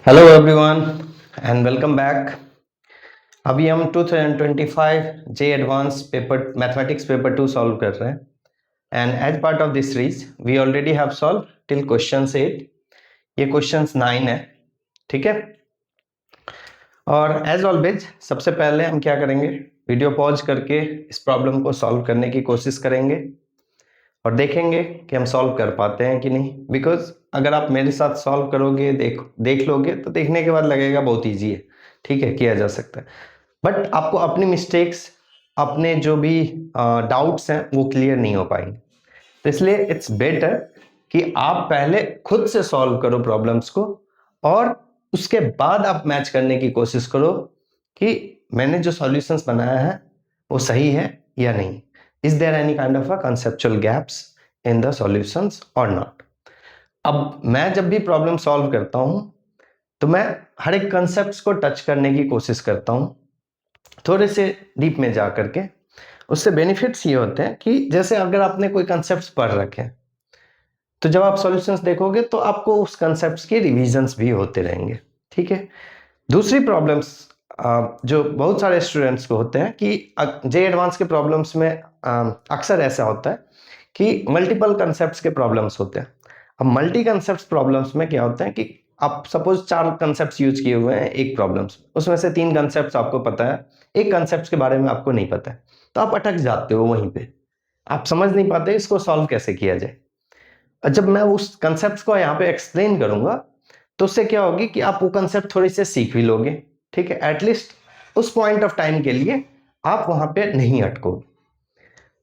Hello everyone and welcome back. अभी हम 2025 JEE advance paper mathematics paper 2 solve कर रहे हैं and as part of this series we already have solve till question 8। ये question 9 है, ठीक है। और एज ऑलवेज सबसे पहले हम क्या करेंगे, वीडियो पॉज करके इस प्रॉब्लम को सॉल्व करने की कोशिश करेंगे और देखेंगे कि हम सॉल्व कर पाते हैं कि नहीं। बिकॉज अगर आप मेरे साथ सॉल्व करोगे, देख लोगे तो देखने के बाद लगेगा बहुत इजी है, ठीक है, किया जा सकता है। बट आपको अपनी मिस्टेक्स, अपने जो भी डाउट्स हैं वो क्लियर नहीं हो पाएंगे। तो इसलिए इट्स बेटर कि आप पहले खुद से सॉल्व करो प्रॉब्लम्स को और उसके बाद आप मैच करने की कोशिश करो कि मैंने जो सॉल्यूशंस बनाया है वो सही है या नहीं। Is there any kind of a conceptual gaps in the solutions और नॉट। अब मैं जब भी प्रॉब्लम सॉल्व करता हूं तो मैं हर एक कंसेप्ट को टच करने की कोशिश करता हूं, थोड़े से डीप में जा करके। उससे बेनिफिट्स ये होते हैं कि जैसे अगर आपने कोई कंसेप्ट पढ़ रखे हैं तो जब आप सॉल्यूशंस देखोगे तो आपको उस कंसेप्ट के रिवीजन्स भी होते रहेंगे, ठीक है। दूसरी प्रॉब्लम्स जो बहुत सारे स्टूडेंट्स को होते हैं कि जे एडवांस के प्रॉब्लम्स में अक्सर ऐसा होता है कि मल्टीपल कंसेप्ट्स के प्रॉब्लम्स होते हैं। अब मल्टी कंसेप्ट प्रॉब्लम्स में क्या होता है कि आप सपोज 4 कंसेप्ट्स यूज किए हुए हैं एक प्रॉब्लम्स, उसमें से 3 कंसेप्ट्स आपको पता है, एक कंसेप्ट के बारे में आपको नहीं पता है, तो आप अटक जाते हो वहीं पे, आप समझ नहीं पाते इसको सॉल्व कैसे किया जाए। और जब मैं उस कंसेप्ट को यहाँ पे एक्सप्लेन करूंगा तो उससे क्या होगी कि आप वो कंसेप्ट थोड़ी से सीख भी लोगे, ठीक है। एटलीस्ट उस पॉइंट ऑफ टाइम के लिए आप वहां पे नहीं अटकोगे।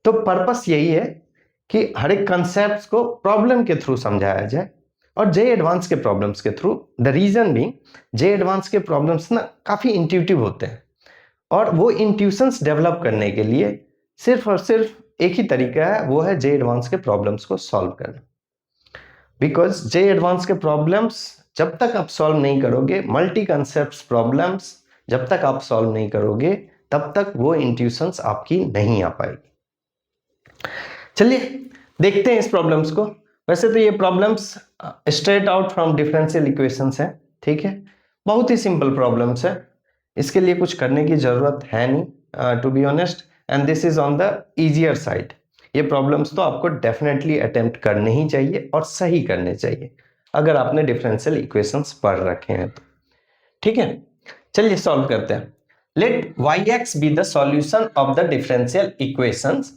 तो पर्पस यही है कि हर एक कंसेप्ट को प्रॉब्लम के थ्रू समझाया जाए और जे एडवांस के प्रॉब्लम्स के थ्रू। द रीजन भी जे एडवांस के प्रॉब्लम्स ना काफी इंट्यूटिव होते हैं और वो इंट्यूशंस डेवलप करने के लिए सिर्फ और सिर्फ एक ही तरीका है, वो है जे एडवांस के प्रॉब्लम्स को सॉल्व करना। बिकॉज जे एडवांस के प्रॉब्लम्स जब तक आप सॉल्व नहीं करोगे, मल्टी कंसेप्ट प्रॉब्लम्स जब तक आप सॉल्व नहीं करोगे तब तक वो इंट्यूशंस आपकी नहीं आ पाएगी। चलिए देखते हैं इस प्रॉब्लम्स को। वैसे तो ये problems straight out from differential equations है, ठीक है। बहुत ही सिंपल प्रॉब्लम्स है, इसके लिए कुछ करने की जरूरत है नहीं, to be honest, and this is on the easier side. ये प्रॉब्लम्स तो आपको डेफिनेटली अटेम्प्ट करने ही चाहिए और सही करने चाहिए अगर आपने डिफरेंशियल इक्वेशंस पढ़ रखे हैं तो, ठीक है। चलिए सॉल्व करते हैं। Let yx be the solution of the differential equations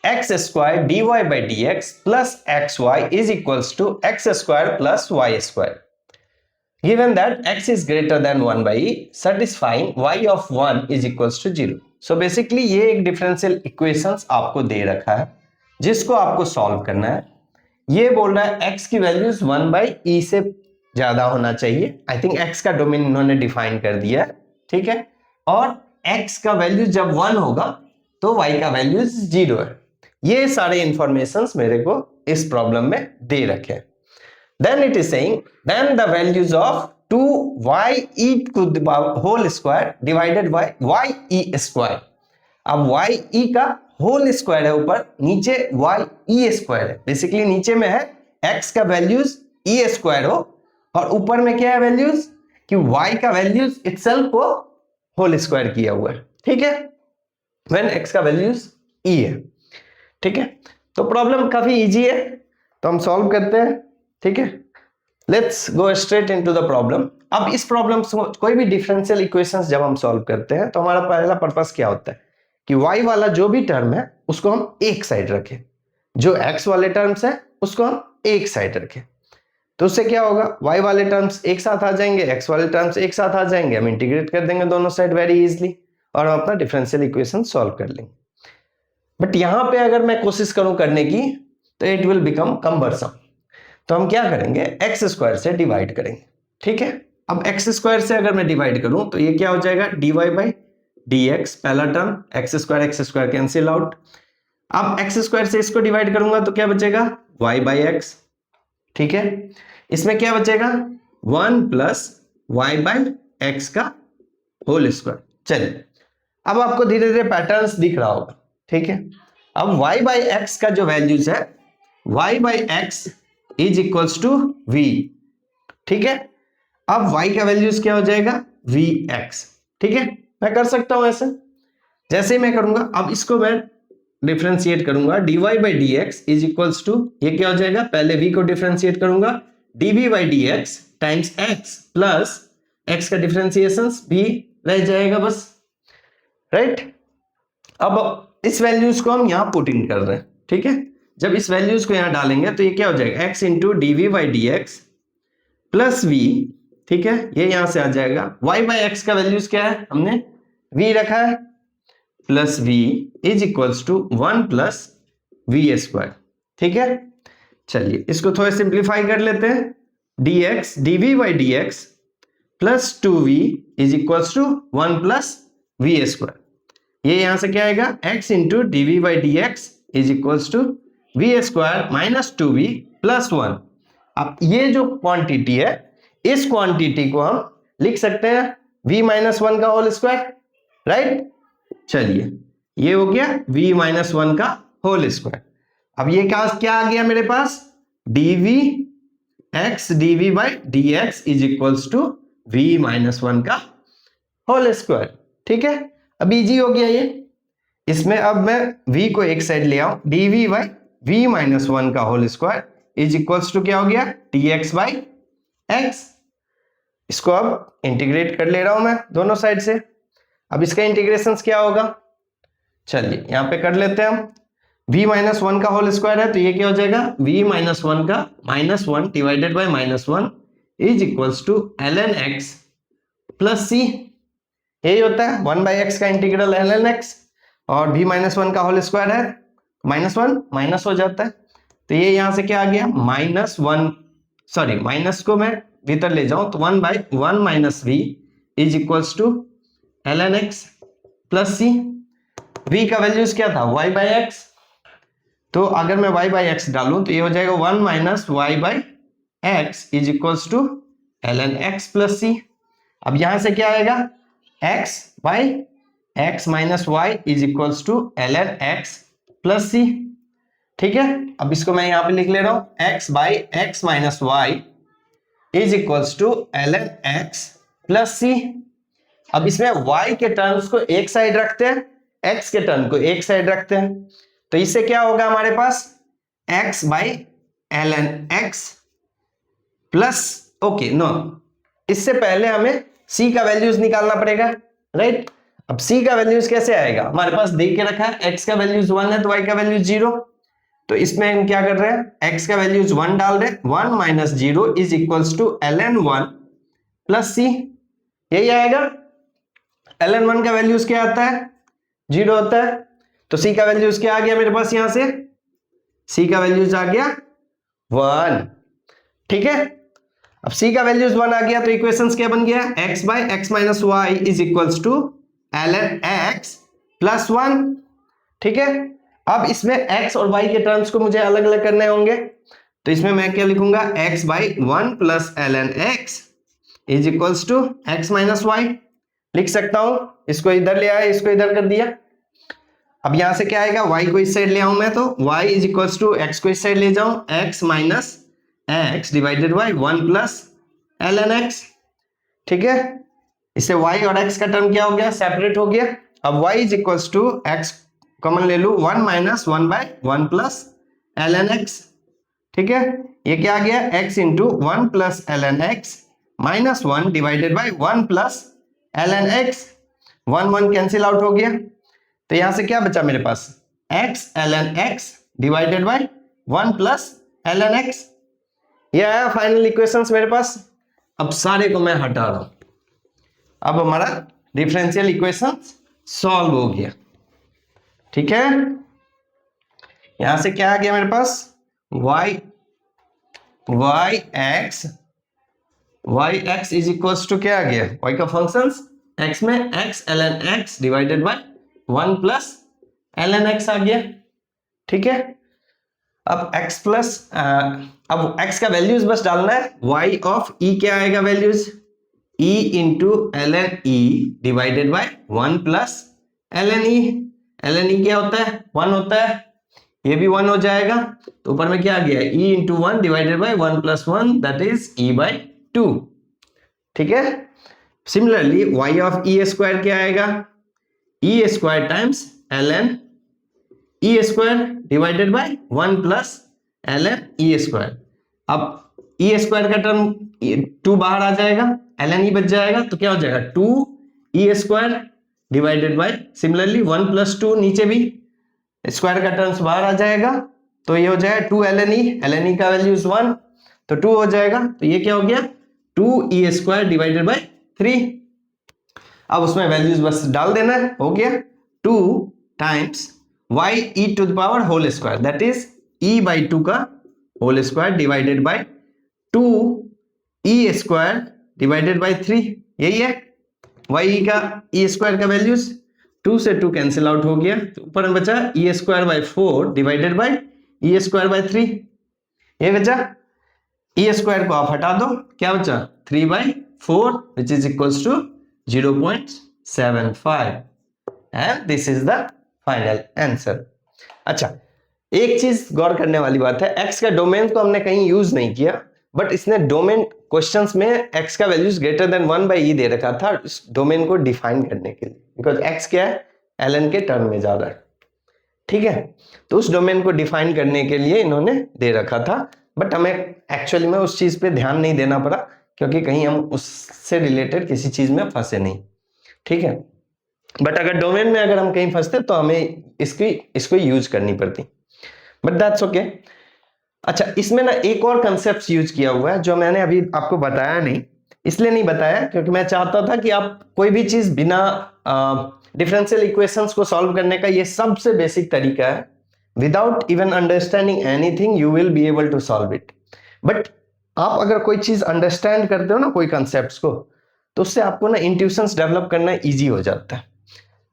x square dy by dx plus xy is equals to x square plus y square. Given that x is greater than 1 by e, satisfying y of 1 is equals to 0. So basically ये एक differential equations आपको दे रखा है जिसको आपको solve करना है। ये बोल रहा है x की वैल्यूज 1 by e से ज्यादा होना चाहिए। आई थिंक x का डोमेन इन्होंने डिफाइन कर दिया है, ठीक है। और x का वैल्यू जब 1 होगा तो y का वैल्यू 0 है। ये सारे इंफॉर्मेशंस मेरे को इस प्रॉब्लम में दे रखे हैं। Then it is saying then the values of 2y e to the whole square divided by y e square. अब y e का होल स्क्वायर है ऊपर, नीचे y e स्क्वायर है। बेसिकली नीचे में है x का वैल्यूज e स्क्वायर हो और ऊपर में क्या है वैल्यूज कि y का वैल्यूज इटसेल्फ को होल स्क्वायर किया हुआ है, ठीक है, व्हेन x का वैल्यूज e है, ठीक है। तो प्रॉब्लम काफी इजी है, तो हम सॉल्व करते हैं, ठीक है। Let's go straight into the problem. अब इस प्रॉब्लम कोई भी डिफरेंशियल इक्वेशंस जब हम सॉल्व करते हैं तो हमारा पहला पर्पस क्या होता है कि y वाला जो भी टर्म है उसको हम एक साइड रखें, जो x वाले टर्म्स है उसको हम एक साइड रखें। तो उससे क्या होगा, y वाले टर्म्स एक साथ आ जाएंगे, x वाले टर्म्स एक साथ आ जाएंगे, हम इंटीग्रेट कर देंगे दोनों साइड वेरी इजीली और हम अपना डिफरेंशियल इक्वेशन सॉल्व कर लेंगे। बट यहां पे अगर मैं कोशिश करूं करने की तो इट विल बिकम कम्बरसम। तो हम क्या करेंगे, एक्स स्क्वायर से डिवाइड करेंगे, ठीक है। अब एक्स स्क्वायर से अगर मैं डिवाइड करूं तो ये क्या हो जाएगा, dy बाई dx, पहला term, x square cancel out. अब एक्स स्क्वायर से इसको डिवाइड करूंगा तो क्या बचेगा, y बाई एक्स, ठीक है। इसमें क्या बचेगा, 1 प्लस वाई बाई एक्स का होल स्क्वायर। चलिए अब आपको धीरे धीरे पैटर्न्स दिख रहा होगा, ठीक है। अब y बाई एक्स का जो वैल्यूज है, y by x is equals to v, ठीक है। अब y का वैल्यूज क्या हो जाएगा, vx। ठीक है, मैं कर सकता हूं ऐसे। जैसे ही मैं करूंगा, अब इसको मैं डिफरेंशिएट करूंगा, dy by dx is equals to, ये क्या हो जाएगा, पहले v को डिफरेंशिएट करूंगा, dv by dx times x plus x का डिफरेंशिएशन भी रह जाएगा बस, राइट। अब इस वैल्यूज को हम यहां पुट इन कर रहे हैं। ठीक है, जब इस वैल्यूज को यहां डालेंगे तो ये क्या हो जाएगा, x into dv by dx plus v। ठीक है, ये यहां से आ जाएगा, y by x का वैल्यूज क्या है, हमने v रखा है, plus v is equals to 1 plus v square. ठीक है, चलिए इसको थोड़ा सिंप्लीफाई कर लेते हैं, dx dv by dx plus 2v is equals to 1 plus v square. ये यहां से क्या आएगा, x into dv by dx is equals to v square minus 2v plus 1। अब ये जो क्वांटिटी है, इस क्वांटिटी को हम लिख सकते हैं v माइनस 1 का होल स्क्वायर, राइट। चलिए ये हो गया v माइनस 1 का होल स्क्वायर। अब ये क्या आ गया मेरे पास, dv x dv by dx is equals to v minus 1 का होल स्क्वायर। ठीक है, अब इजी हो गया ये। इसमें अब मैं v को एक साइड ले आऊं, dv by v माइनस 1 का whole square is equals to क्या हो गया, dx by x। इसको अब इंटीग्रेट कर ले रहा हूं मैं दोनों साइड से। अब इसका इंटीग्रेशन क्या होगा, चलिए यहां पे कर लेते हैं हम। v माइनस 1 का होल स्क्वायर है तो ये क्या हो जाएगा, v माइनस 1 का minus 1 divided by minus 1 is equals to ln x plus c। यही होता है 1 बाई एक्स का इंटीग्रल ln x, और v माइनस 1 का होल स्क्वायर है, माइनस 1 माइनस हो जाता है, तो ये यहां से क्या आ गया, माइनस 1, सॉरी माइनस को मैं भीतर ले जाऊं तो 1 बाई 1 minus v is equals to ln x plus c। v का वैल्यूज क्या था, y बाई एक्स, तो अगर मैं y बाई एक्स डालूं तो ये हो जाएगा 1 minus y by x is equals to ln x plus c। अब यहां से क्या आएगा, x by x minus y is equals to ln x plus c। ठीक है, अब इसको मैं यहां पे लिख ले रहा हूं, x by x minus y is equals to ln x plus c। अब इसमें y के टर्म्स को एक साइड रखते हैं, x के टर्म को एक साइड रखते हैं, तो इससे क्या होगा हमारे पास, x by ln x plus, okay no, इससे पहले हमें c का वैल्यूज निकालना पड़ेगा, राइट। अब c का वैल्यूज कैसे आएगा, हमारे पास दे के रखा है x का वैल्यूज 1 है तो y का वैल्यूज 0, तो इसमें हम क्या कर रहे हैं, x का वैल्यूज 1 डाल रहे हैं, 1 minus 0 is equals to ln 1 plus c। यही आएगा, ln 1 का वैल्यूज क्या आता है, 0 होता है, तो c का वैल्यूज क्या आ गया मेरे पास, यहां से c का वैल्यूज आ गया 1। ठीक है, अब c का वैल्यूज 1 आ गया तो इक्वेशंस क्या बन गया, x by x minus y is equals to ln x plus 1। ठीक है, अब इसमें x और y के टर्म्स को मुझे अलग अलग करने होंगे, तो इसमें मैं क्या लिखूंगा, x by 1 plus ln x is equals to x minus y लिख सकता हूं। इसको इधर ले आया, इसको इधर कर दिया। अब यहां से क्या आएगा, y को इस साइड ले आऊं मैं तो y is equals to x को इस साइड ले जाऊं, x minus x divided by 1 plus ln x। ठीक है, इससे y और x का टर्म क्या हो गया, सेपरेट हो गया। अब y is equals to x common ले लूं, 1 minus 1 by 1 plus ln x। ठीक है, ये क्या आ गया, x into 1 plus ln x minus 1 divided by 1 plus ln x। 1 1 cancel out हो गया, तो यहां से क्या बचा मेरे पास, x ln x divided by 1 plus ln x। ये आया फाइनल इक्वेशंस मेरे पास। अब सारे को मैं हटा रहा हूं, अब हमारा डिफरेंशियल इक्वेशन सॉल्व हो गया। ठीक है, यहां से क्या आ गया मेरे पास, y x is equals to क्या आ गया, y का फंक्शंस x में x ln x divided by 1 plus ln x आ गया। ठीक है, अब x प्लस, अब x का वैल्यूज बस डालना है, y ऑफ e क्या आएगा values, e into ln e divided by 1 plus ln e। ln e क्या होता है, 1 होता है, ये भी 1 हो जाएगा, तो ऊपर में क्या आ गया, e into 1 divided by 1 plus 1 that is e by 2। ठीक है। Similarly y of e square क्या आएगा, e square times ln e square divided by 1 plus ln e square. अब ई स्क्वायर का टर्म 2 बाहर आ जाएगा, ln ई बच जाएगा, तो क्या हो जाएगा 2 e square divided by, similarly 1 plus 2 नीचे भी स्क्वायर का टर्म्स बाहर आ जाएगा, तो ये हो जाएगा 2 ln ई का वैल्यू 1, तो 2 हो जाएगा, तो ये क्या हो गया 2 ई स्क्वायर डिवाइडेड बाय 3। अब उसमें वैल्यूज बस डाल देना है, हो गया 2 times y e to the power whole square, that is e by 2 का whole square divided by 2 e square divided by 3, यही है y e का e स्क्वायर का वैल्यूज 2 से 2 कैंसिल आउट हो गया, तो ऊपर में बचा e square by 4 divided by e square by 3, ये बचा। e स्क्वायर को आप हटा दो, क्या बचा 3 by 4 which is equals to 0.75 and this is the final answer. अच्छा, एक चीज गौर करने वाली बात है, x का डोमेन को हमने कहीं यूज नहीं किया, बट इसने डोमेन क्वेश्चंस में x का values greater than 1 by E दे रखा था इस डोमेन को डिफाइन करने के लिए, बिकॉज x क्या है ln के टर्म में जा रहा है, ठीक है। तो उस डोमेन को डिफाइन करने के लिए इन्होंने दे रखा था, बट हमें एक्चुअली में उस चीज पे ध्यान नहीं देना पड़ा, क्योंकि कहीं हम उससे रिलेटेड किसी चीज में फंसे नहीं, ठीक है। बट अगर डोमेन में अगर हम कहीं फंसते तो हमें इसको यूज करनी पड़ती, बट दैट्स ओके। अच्छा, इसमें ना एक और कंसेप्ट यूज किया हुआ है जो मैंने अभी आपको बताया नहीं, इसलिए नहीं बताया क्योंकि मैं चाहता था कि आप कोई भी चीज बिना डिफरेंशियल इक्वेशंस को सॉल्व करने का ये सबसे बेसिक तरीका है, without even understanding anything you will be able to solve it. But आप अगर कोई चीज अंडरस्टैंड करते हो ना, कोई कंसेप्ट को, तो उससे आपको ना इंट्यूशंस डेवलप करना इजी हो जाता है।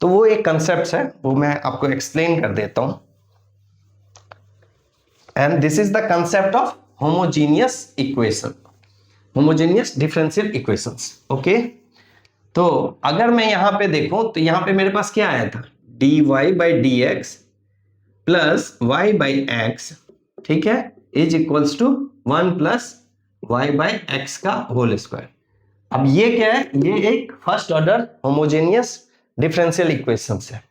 तो वो एक कंसेप्ट है, वो मैं आपको एक्सप्लेन कर देता हूं, and this is the concept of homogeneous equation, homogeneous differential equations. Okay, तो अगर मैं यहां पे देखूं तो यहां पे मेरे पास क्या आया था, dy by D x plus y by x, ठीक है, is equals to 1 plus y by x का होल स्क्वायर। अब ये क्या है, ये एक first order homogeneous differential equations है।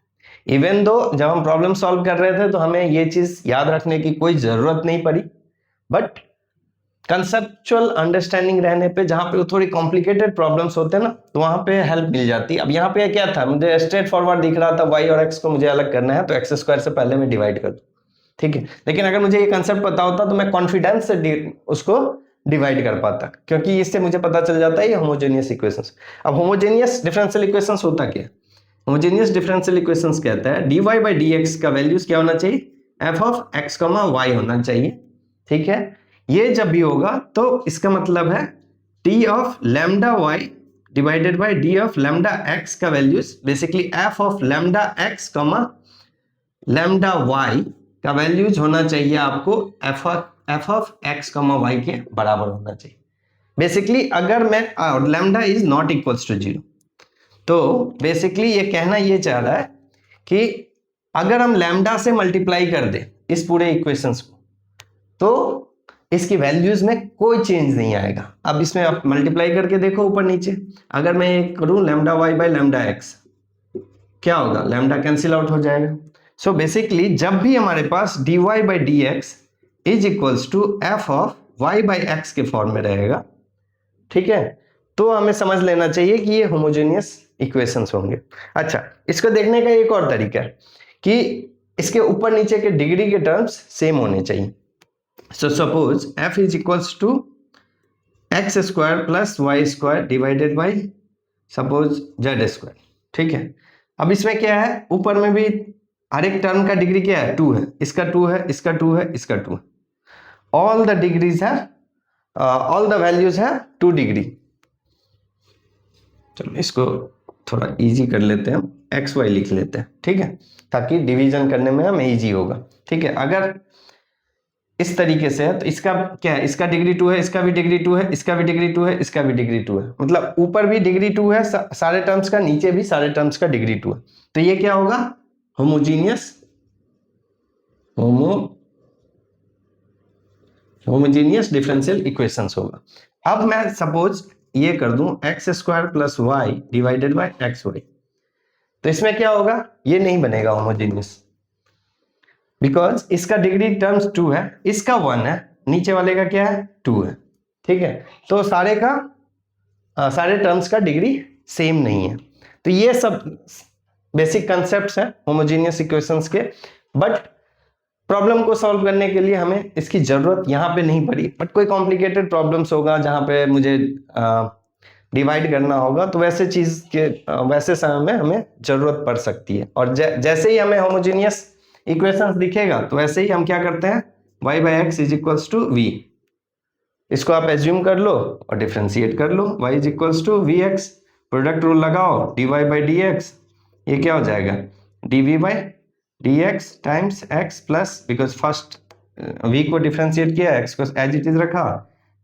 इवन दो जब हम प्रॉब्लम सॉल्व कर रहे थे तो हमें ये चीज याद रखने की कोई जरूरत नहीं पड़ी, बट कंसेप्चुअल अंडरस्टैंडिंग रहने पे, जहां पे थोड़ी कॉम्प्लिकेटेड प्रॉब्लम्स होते हैं ना, तो वहां पे हेल्प मिल जाती है। अब यहाँ पे क्या था, मुझे स्ट्रेट फॉरवर्ड दिख रहा था y और x को मुझे अलग करना है, तो एक्स स्क्वायर से पहले मैं डिवाइड कर दूं, ठीक है। लेकिन अगर मुझे ये कंसेप्ट पता होता तो मैं कॉन्फिडेंस से उसको डिवाइड कर पाता, क्योंकि इससे मुझे पता चल जाता है ये होमोजेनियस इक्वेशंस। अब होमोजेनियस डिफरेंशियल इक्वेशंस होता क्या है, होमोजेनियस डिफरेंशियल इक्वेशंस कहता है dy बाई डी एक्स का वैल्यूज क्या होना चाहिए, f ऑफ x, y होना चाहिए, ठीक है। ये जब भी होगा तो इसका मतलब है t of lambda y divided by d of lambda x का values, basically f of lambda x, lambda y का वैल्यूज होना चाहिए आपको f ऑफ x, y के बराबर होना चाहिए। बेसिकली अगर मैं lambda is not equals to 0, तो बेसिकली ये कहना ये चाह रहा है कि अगर हम लैम्डा से मल्टीप्लाई कर दें इस पूरे इक्वेशंस को, तो इसकी वैल्यूज में कोई चेंज नहीं आएगा। अब इसमें आप मल्टीप्लाई करके देखो ऊपर नीचे, अगर मैं एक करूं lambda y by lambda x, क्या होगा, लैम्डा कैंसिल आउट हो जाएगा। सो बेसिकली जब भी हमारे पास dy by D x is equals to f of y by x के फॉर्म में रहेगा, ठीक है, तो हमें समझ लेना चाहिए कि ये होमोजेनियस इक्वेशंस होंगे। अच्छा, इसको देखने का एक और तरीका है कि इसके ऊपर नीचे के डिग्री के टर्म्स सेम होने चाहिए। So suppose f is equals to x square plus y square divided by suppose z square, ठीक है। अब इसमें क्या है, ऊपर में भी हर एक टर्म का डिग्री क्या है, 2 है, इसका 2 है, इसका 2 है, इसका 2 है, ऑल द डिग्रीज है, ऑल द वैल्यूज है 2 डिग्री। चलो इसको थोड़ा इजी कर लेते हैं, हम एक्स वाई लिख लेते हैं, ठीक है, ताकि डिवीजन करने में हमें इजी होगा, ठीक है। अगर इस तरीके से है तो इसका क्या है, इसका डिग्री 2 है, इसका भी डिग्री 2 है, इसका भी डिग्री 2 है, इसका भी डिग्री 2 है, मतलब ऊपर भी डिग्री 2 है सारे टर्म्स का, नीचे भी सारे टर्म्स का डिग्री 2 है, तो ये क्या होगा, होमोजीनियस डिफरेंशियल इक्वेशंस होगा। अब मैं सपोज ये कर दूं x square plus y divided by x y, तो इसमें क्या होगा, ये नहीं बनेगा होमोजेनियस, बिकॉज इसका डिग्री टर्म्स 2 है, इसका 1 है, नीचे वाले का क्या है 2 है, ठीक है। तो सारे टर्म्स का डिग्री सेम नहीं है। तो ये सब बेसिक कंसेप्ट्स हैं होमोजेनियस इक्वेशंस के, बट प्रॉब्लम को सॉल्व करने के लिए हमें इसकी जरूरत यहाँ पे नहीं पड़ी। बट कोई कॉम्प्लिकेटेड प्रॉब्लम्स होगा जहाँ पे मुझे डिवाइड करना होगा, तो वैसे चीज के वैसे समय में हमें जरूरत पड़ सकती है। और जैसे ही हमें होमोजेनियस इक्वेशंस दिखेगा तो वैसे ही हम क्या करते हैं, y by x is equals to v, इसको आप एज्यूम कर लो और डिफ्रेंशिएट कर लो, y is equals to v x, product rule लगाओ, dy बाई डी एक्स, ये क्या हो जाएगा dv बाई डी एक्स times x plus, because first v को डिफ्रेंशिएट किया, x को एज इट इज रखा,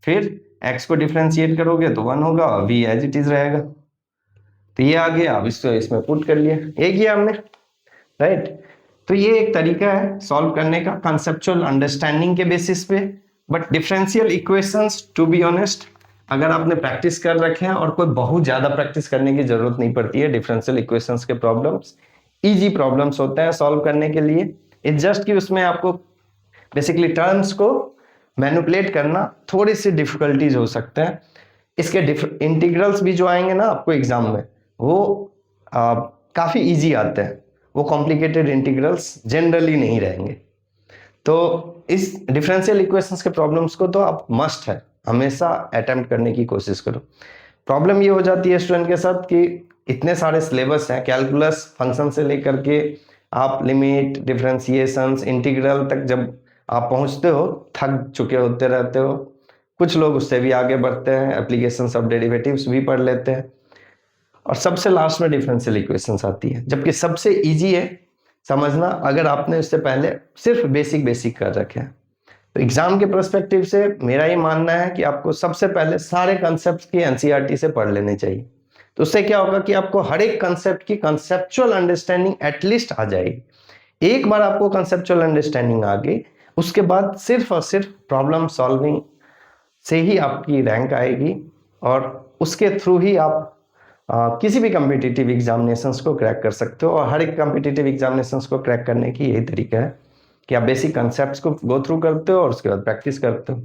फिर x को डिफ्रेंशिएट करोगे तो 1 होगा, v एज इट इज रहेगा। तो ये आ गया, अब इसको इसमें पुट कर लिया, ये किया हमने, राइट। तो ये एक तरीका है सॉल्व करने का कंसेप्चुअल अंडरस्टैंडिंग के बेसिस पे। But differential equations to be honest अगर आपने प्रैक्टिस कर रखे हैं, और कोई बहुत ज्यादा प्रैक्टिस करने की जरूरत नहीं पड़ती है, डिफरेंशियल इक्वेशंस के प्रॉब्लम्स इजी प्रॉब्लम्स होते हैं सॉल्व करने के लिए। इट्स जस्ट कि उसमें आपको बेसिकली टर्म्स को मैनिपुलेट करना थोड़ी सी डिफिकल्टीज हो सकते हैं। इसके इंटीग्रल्स भी जो आएंगे ना आपको एग्जाम में, वो काफी इजी आते हैं, वो कॉम्प्लिकेटेड इंटीग्रल्स जनरली नहीं रहेंगे। तो इस डिफरेंशियल इक्वेशंस के प्रॉब्लम्स को तो आप मस्ट है हमेशा अटेम्प्ट करने की कोशिश करो। प्रॉब्लम ये हो जाती है स्टूडेंट के साथ कि इतने सारे सिलेबस हैं, कैलकुलस फंक्शन से लेकर के आप लिमिट, डिफरेंशिएशंस, इंटीग्रल तक जब आप पहुंचते हो थक चुके होते रहते हो। कुछ लोग उससे भी आगे बढ़ते हैं, एप्लीकेशंस ऑफ डेरिवेटिव्स भी पढ़ लेते हैं, और सबसे लास्ट में डिफरेंशियल इक्वेशंस आती है, जबकि सबसे इजी है समझना अगर आपने इससे पहले सिर्फ बेसिक कर रखे हैं। तो एग्जाम के पर्सपेक्टिव से मेरा ये मानना है कि आपको सबसे पहले सारे कंसेप्ट की एनसीईआरटी से पढ़ लेने चाहिए। तो उससे क्या होगा कि आपको हर एक कंसेप्ट की कंसेप्चुअल अंडरस्टैंडिंग एटलीस्ट आ जाएगी। एक बार आपको कंसेप्चुअल अंडरस्टैंडिंग आ गई, उसके बाद सिर्फ और सिर्फ प्रॉब्लम सॉल्विंग से ही आपकी रैंक आएगी, और उसके थ्रू ही आप किसी भी कॉम्पिटिटिव एग्जामिनेशंस को क्रैक कर सकते हो। और हर एक कॉम्पिटिटिव एग्जामिनेशंस को क्रैक करने की यही तरीका है कि आप बेसिक कंसेप्ट्स को गो थ्रू करते हो और उसके बाद प्रैक्टिस करते हो।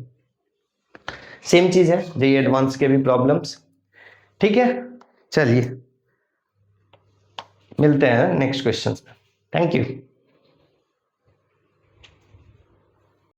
सेम चीज है जेईई एडवांस के भी प्रॉब्लम्स, ठीक है। चलिए मिलते हैं नेक्स्ट क्वेश्चन में, थैंक यू।